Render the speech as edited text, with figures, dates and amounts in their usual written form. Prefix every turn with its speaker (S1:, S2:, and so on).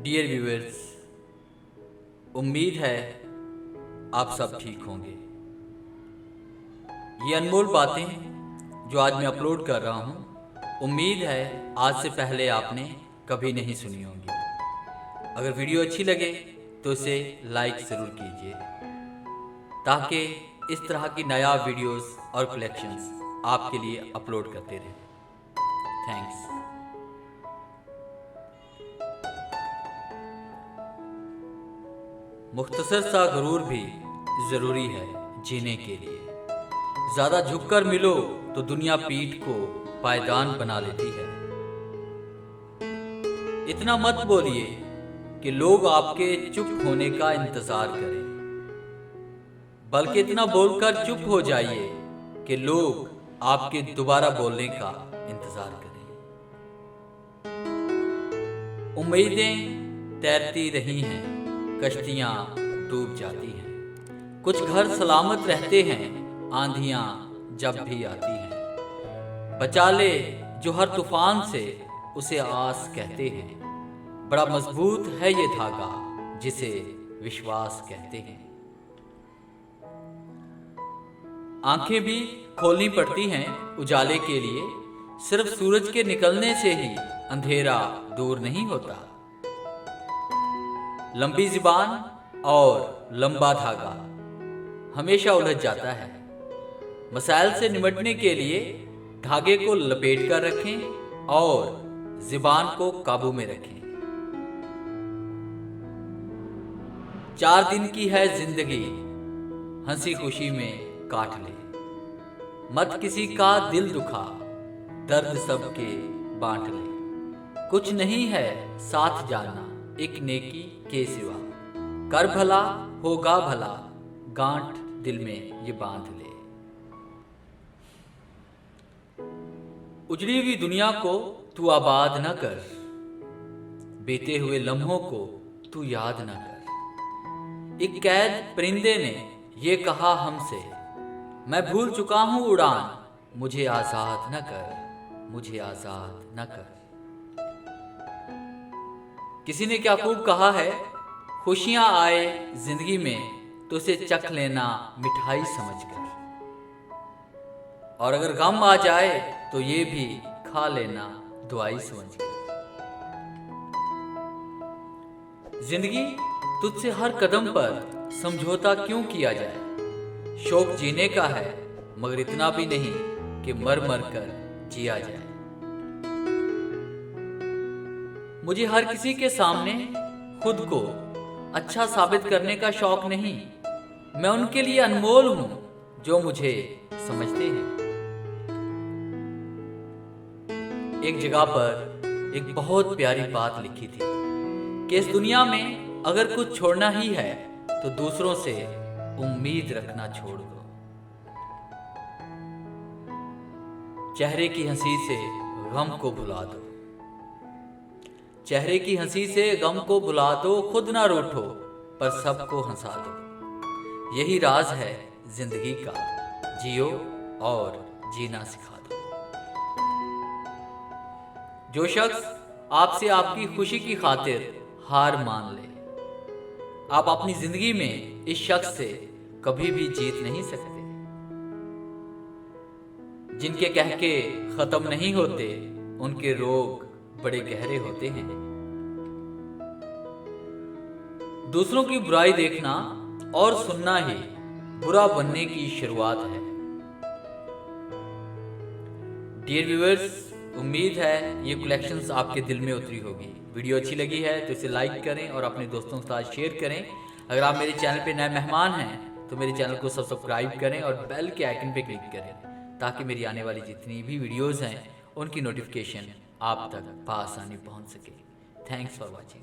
S1: Dear viewers, उम्मीद है आप सब ठीक होंगे। ये अनमोल बातें जो आज मैं अपलोड कर रहा हूँ, उम्मीद है आज से पहले आपने कभी नहीं सुनी होंगी। अगर वीडियो अच्छी लगे तो इसे लाइक ज़रूर कीजिए ताकि इस तरह की नया वीडियोस और कलेक्शंस आपके लिए अपलोड करते रहें। थैंक्स। मुख्तसर सा गुरूर भी ज़रूरी है जीने के लिए। ज़्यादा झुककर मिलो तो दुनिया पीठ को पायदान बना लेती है। इतना मत बोलिए कि लोग आपके चुप होने का इंतज़ार करें, बल्कि इतना बोलकर चुप हो जाइए कि लोग आपके दोबारा बोलने का इंतज़ार करें। उम्मीदें तैरती रही हैं, कश्तियाँ डूब जाती हैं, कुछ घर सलामत रहते हैं आंधियाँ जब भी आती हैं। बचा ले जो हर तूफान से उसे आस कहते हैं। बड़ा मजबूत है ये धागा जिसे विश्वास कहते हैं। आंखें भी खोलनी पड़ती हैं उजाले के लिए, सिर्फ सूरज के निकलने से ही अंधेरा दूर नहीं होता। लंबी ज़ुबान और लंबा धागा हमेशा उलझ जाता है। मसाइल से निपटने के लिए धागे को लपेट कर रखें और ज़ुबान को काबू में रखें। 4 दिन की है जिंदगी, हंसी खुशी में काट ले। मत किसी का दिल दुखा, दर्द सबके बांट ले। कुछ नहीं है साथ जाना एक नेकी के सिवा। कर भला होगा भला, गांठ दिल में ये बांध ले। उजड़ी हुई दुनिया को तू आबाद न कर, बीते हुए लम्हों को तू याद न कर। एक कैद परिंदे ने ये कहा हमसे, मैं भूल चुका हूं उड़ान, मुझे आजाद न कर, मुझे आजाद न कर। किसी ने क्या खूब कहा है, खुशियां आए जिंदगी में तो उसे चख लेना मिठाई समझकर, और अगर गम आ जाए तो ये भी खा लेना दुआई समझकर। जिंदगी तुझसे हर कदम पर समझौता क्यों किया जाए। शौक जीने का है मगर इतना भी नहीं कि मर मर कर जिया जाए। मुझे हर किसी के सामने खुद को अच्छा साबित करने का शौक नहीं। मैं उनके लिए अनमोल हूं जो मुझे समझते हैं। एक जगह पर एक बहुत प्यारी बात लिखी थी कि इस दुनिया में अगर कुछ छोड़ना ही है तो दूसरों से उम्मीद रखना छोड़ दो। चेहरे की हंसी से गम को भुला दो, चेहरे की हंसी से गम को भुला दो। खुद ना रूठो पर सबको हंसा दो। यही राज है जिंदगी का, जियो और जीना सिखा दो। जो शख्स आपसे आपकी खुशी की खातिर हार मान ले, आप अपनी जिंदगी में इस शख्स से कभी भी जीत नहीं सकते। जिनके कह के खत्म नहीं होते, उनके रोग बड़े गहरे होते हैं। दूसरों की बुराई देखना और सुनना ही बुरा बनने की शुरुआत है। डियर व्यूअर्स, उम्मीद है ये कलेक्शंस आपके दिल में उतरी होगी। वीडियो अच्छी लगी है तो इसे लाइक करें और अपने दोस्तों के साथ शेयर करें। अगर आप मेरे चैनल पे नए मेहमान हैं तो मेरे चैनल को सब्सक्राइब करें और बेल के आइकन पे क्लिक करें ताकि मेरी आने वाली जितनी भी वीडियोस हैं उनकी नोटिफिकेशन आप तक आसानी पहुंच सके। Thanks for watching.